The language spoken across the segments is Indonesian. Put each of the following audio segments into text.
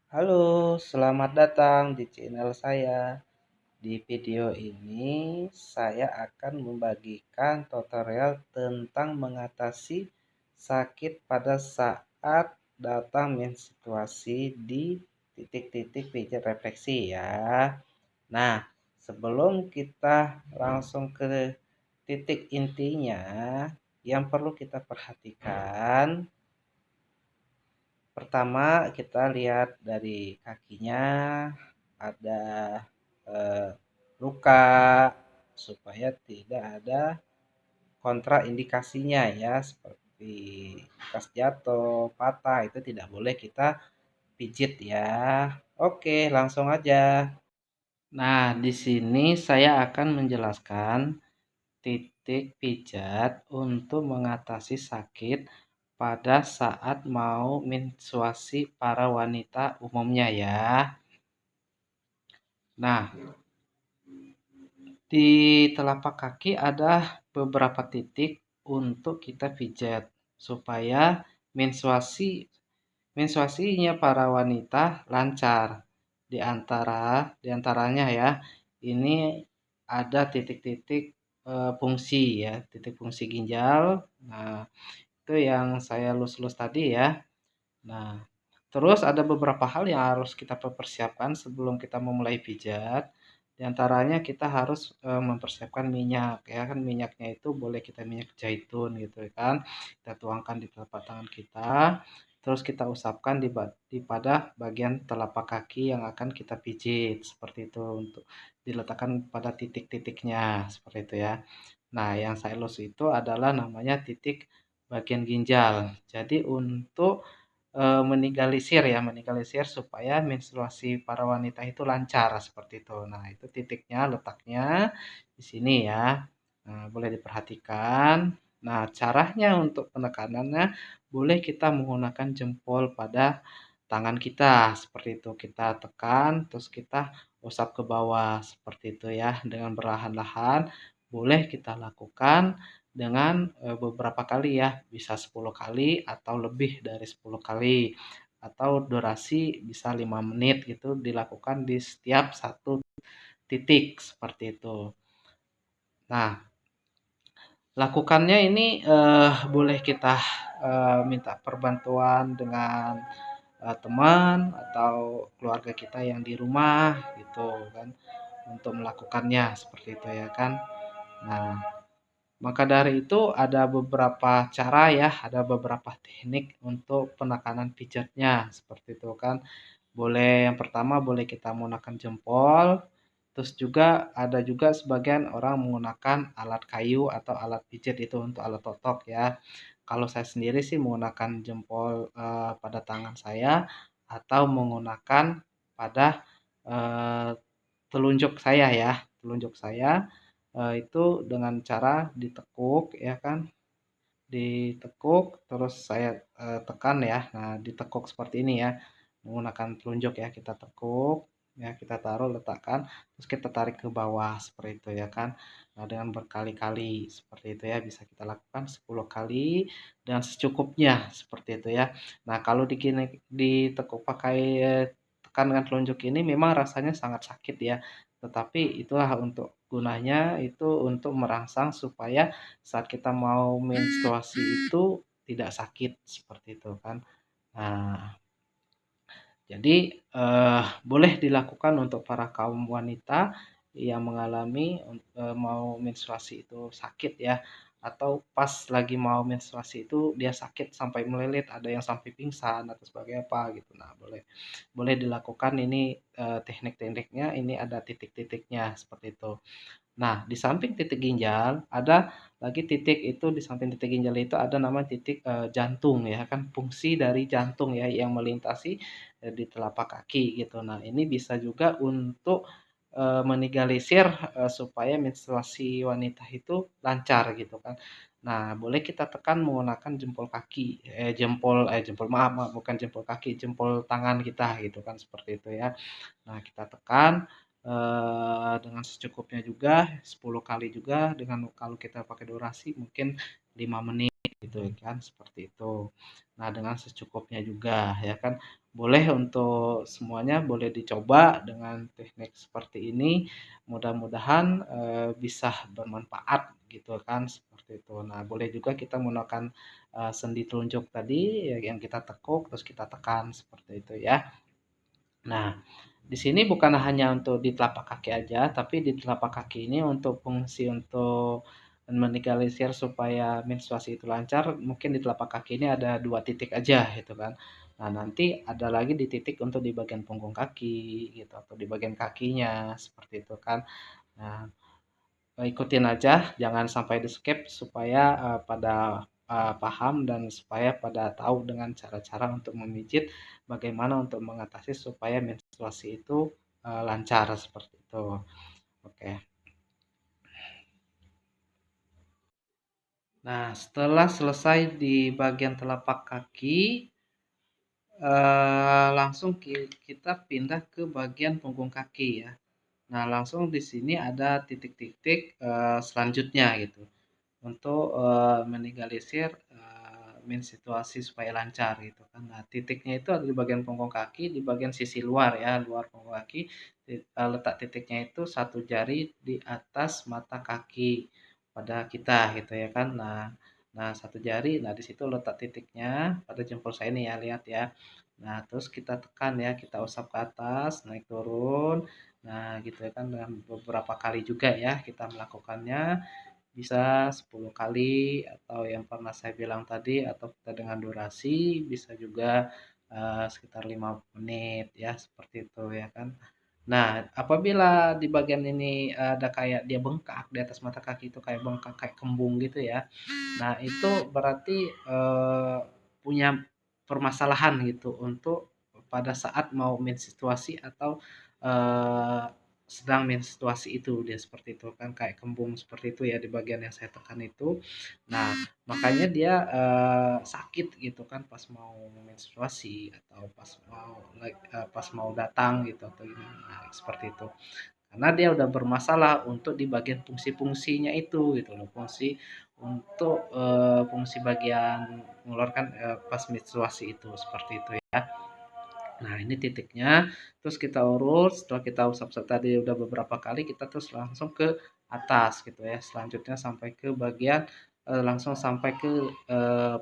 Halo, selamat datang di channel saya. Di video ini, saya akan membagikan tutorial tentang mengatasi sakit pada saat datang menstruasi di titik-titik pijat refleksi ya. Nah, sebelum kita langsung ke titik intinya, yang perlu kita perhatikan pertama, kita lihat dari kakinya ada eh, luka supaya tidak ada kontraindikasinya ya seperti bekas jatuh, patah itu tidak boleh kita pijit ya. Oke, langsung aja. Nah, di sini saya akan menjelaskan titik pijat untuk mengatasi sakit pada saat mau menstruasi para wanita umumnya ya. Nah, di telapak kaki ada beberapa titik untuk kita pijat supaya menstruasinya para wanita lancar. Di antaranya ya, ini ada titik-titik fungsi ya, titik fungsi ginjal. Nah, itu yang saya lus-lus tadi ya. Nah, terus ada beberapa hal yang harus kita persiapkan sebelum kita memulai pijat. Di antaranya kita harus mempersiapkan minyak ya kan, minyaknya itu boleh kita minyak zaitun gitu kan. Kita tuangkan di telapak tangan kita, terus kita usapkan di pada bagian telapak kaki yang akan kita pijit seperti itu untuk diletakkan pada titik-titiknya seperti itu ya. Nah, yang saya lus itu adalah namanya titik bagian ginjal. Jadi untuk menegalisir supaya menstruasi para wanita itu lancar seperti itu. Nah, itu titiknya letaknya di sini ya. Nah, boleh diperhatikan. Nah, caranya untuk penekanannya boleh kita menggunakan jempol pada tangan kita seperti itu. Kita tekan terus kita usap ke bawah seperti itu ya dengan perlahan-lahan. Boleh kita lakukan dengan beberapa kali ya, bisa 10 kali atau lebih dari 10 kali. Atau durasi bisa 5 menit gitu dilakukan di setiap satu titik seperti itu. Nah, lakukannya ini boleh kita minta perbantuan dengan teman atau keluarga kita yang di rumah gitu kan untuk melakukannya seperti itu ya kan. Nah, maka dari itu ada beberapa cara ya, ada beberapa teknik untuk penekanan pijatnya seperti itu kan. Boleh yang pertama boleh kita menggunakan jempol, terus juga ada juga sebagian orang menggunakan alat kayu atau alat pijat itu untuk alat totok ya. Kalau saya sendiri sih menggunakan jempol pada tangan saya atau menggunakan pada eh, telunjuk saya ya, telunjuk saya itu dengan cara ditekuk ya kan, ditekuk terus saya tekan ya. Nah, ditekuk seperti ini ya, menggunakan telunjuk ya, kita tekuk ya, kita taruh letakkan terus kita tarik ke bawah seperti itu ya kan. Nah, dengan berkali-kali seperti itu ya, bisa kita lakukan 10 kali dan secukupnya seperti itu ya. Nah, kalau ditekuk pakai tekan dengan telunjuk ini memang rasanya sangat sakit ya, tetapi itulah untuk gunanya itu untuk merangsang supaya saat kita mau menstruasi itu tidak sakit seperti itu kan. Nah, jadi boleh dilakukan untuk para kaum wanita yang mengalami mau menstruasi itu sakit ya, atau pas lagi mau menstruasi itu dia sakit sampai melilit, ada yang sampai pingsan atau sebagai apa gitu. Nah, boleh boleh dilakukan ini teknik-tekniknya, ini ada titik-titiknya seperti itu. Nah, di samping titik ginjal, ada lagi titik itu di samping titik ginjal itu ada nama titik jantung ya kan, fungsi dari jantung ya yang melintasi di telapak kaki gitu. Nah, ini bisa juga untuk menegalisir supaya menstruasi wanita itu lancar gitu kan. Nah, boleh kita tekan menggunakan jempol kaki, jempol maaf, maaf bukan jempol kaki, jempol tangan kita gitu kan seperti itu ya. Nah, kita tekan dengan secukupnya juga 10 kali juga dengan kalau kita pakai durasi mungkin 5 menit gitu kan, seperti itu. Nah, dengan secukupnya juga ya kan. Boleh untuk semuanya boleh dicoba dengan teknik seperti ini. Mudah-mudahan bisa bermanfaat gitu kan, seperti itu. Nah, boleh juga kita menggunakan sendi telunjuk tadi ya, yang kita tekuk terus kita tekan seperti itu ya. Nah, di sini bukan hanya untuk di telapak kaki aja, tapi di telapak kaki ini untuk fungsi untuk melegalisir supaya menstruasi itu lancar, mungkin di telapak kaki ini ada 2 titik aja gitu kan. Nah, nanti ada lagi di titik untuk di bagian punggung kaki gitu atau di bagian kakinya seperti itu kan. Nah, ikutin aja, jangan sampai di-skip supaya pada paham dan supaya pada tahu dengan cara-cara untuk memijit, bagaimana untuk mengatasi supaya menstruasi itu lancar seperti itu. Oke. Nah, setelah selesai di bagian telapak kaki, langsung kita pindah ke bagian punggung kaki ya. Nah, langsung di sini ada titik-titik selanjutnya gitu. Untuk melegalisir situasi supaya lancar gitu kan. Nah, titiknya itu ada di bagian punggung kaki, di bagian sisi luar ya, luar punggung kaki. Letak titiknya itu satu jari di atas mata kaki pada kita gitu ya kan. Nah, nah satu jari, nah di situ letak titiknya pada jempol saya ini ya, lihat ya. Nah, terus kita tekan ya, kita usap ke atas, naik turun. Nah, gitu ya kan dengan beberapa kali juga ya kita melakukannya bisa 10 kali atau yang pernah saya bilang tadi atau kita dengan durasi bisa juga sekitar 5 menit ya seperti itu ya kan. Nah, apabila di bagian ini ada kayak dia bengkak di atas mata kaki itu kayak bengkak kayak kembung gitu ya. Nah, itu berarti punya permasalahan gitu untuk pada saat mau menstruasi atau eh, sedang menstruasi itu dia seperti itu kan kayak kembung seperti itu ya di bagian yang saya tekan itu. Nah, makanya dia sakit gitu kan pas mau menstruasi atau pas mau datang gitu atau gimana nah, seperti itu. Karena dia udah bermasalah untuk di bagian fungsi-fungsinya itu gitu loh. Fungsi bagian mengeluarkan pas menstruasi itu seperti itu ya. Nah, ini titiknya. Terus kita urut, setelah kita usap-usap tadi udah beberapa kali, kita terus langsung ke atas gitu ya. Selanjutnya sampai ke bagian langsung sampai ke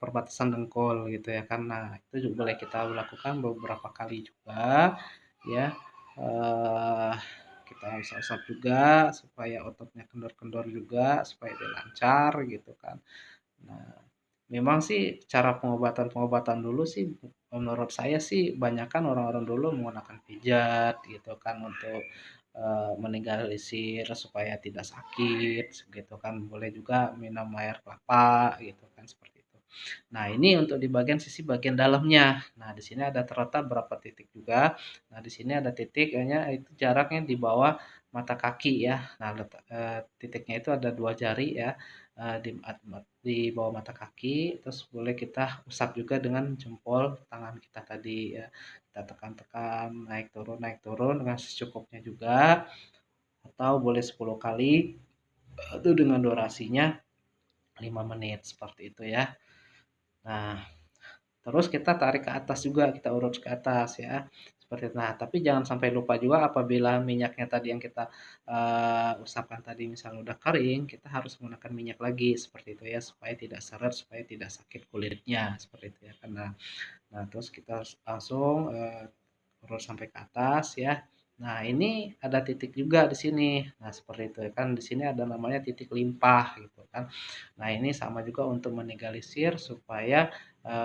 perbatasan dengkul gitu ya. Karena itu juga boleh kita lakukan beberapa kali juga ya. Eh kita usap-usap juga supaya ototnya kendor-kendor juga, supaya dia lancar gitu kan. Nah, memang sih cara pengobatan-pengobatan dulu sih menurut saya sih banyakan orang-orang dulu menggunakan pijat gitu kan untuk menetralisir supaya tidak sakit gitu kan. Boleh juga minum air kelapa gitu kan seperti itu. Nah, ini untuk di bagian sisi bagian dalamnya. Nah, di sini ada terletak berapa titik juga. Nah, di sini ada titik hanya itu jaraknya di bawah mata kaki ya. Nah, titiknya itu ada 2 jari ya di bawah mata kaki. Terus boleh kita usap juga dengan jempol tangan kita tadi ya. Kita tekan-tekan naik turun dengan secukupnya juga atau boleh 10 kali itu dengan durasinya 5 menit seperti itu ya. Nah, terus kita tarik ke atas juga, kita urut ke atas ya. Seperti itu. Nah, tapi jangan sampai lupa juga apabila minyaknya tadi yang kita usapkan tadi misalnya udah kering, kita harus menggunakan minyak lagi seperti itu ya supaya tidak seret, supaya tidak sakit kulitnya seperti itu ya. Karena nah, terus kita langsung urut sampai ke atas ya. Nah, ini ada titik juga di sini. Nah, seperti itu ya kan. Di sini ada namanya titik limpah gitu kan. Nah, ini sama juga untuk menegalisir supaya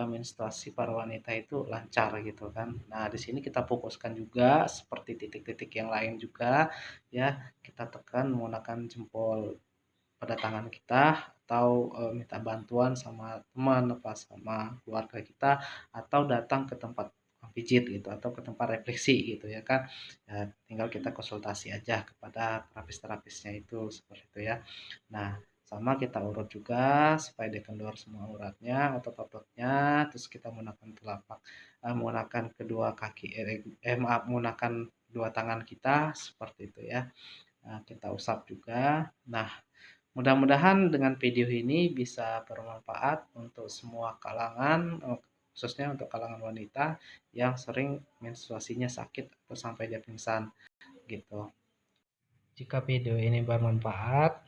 menstruasi para wanita itu lancar gitu kan. Nah, di sini kita fokuskan juga seperti titik-titik yang lain juga ya. Kita tekan menggunakan jempol pada tangan kita atau minta bantuan sama teman apa sama keluarga kita atau datang ke tempat pijit gitu atau ke tempat refleksi gitu ya kan ya, tinggal kita konsultasi aja kepada terapis-terapisnya itu seperti itu ya. Nah, sama kita urut juga supaya dia kendor semua uratnya otot-ototnya terus kita menggunakan menggunakan kedua kaki maaf menggunakan dua tangan kita seperti itu ya. Nah, kita usap juga. Nah, Mudah-mudahan dengan video ini bisa bermanfaat untuk semua kalangan, khususnya untuk kalangan wanita yang sering menstruasinya sakit atau sampai dia pingsan gitu. Jika video ini bermanfaat,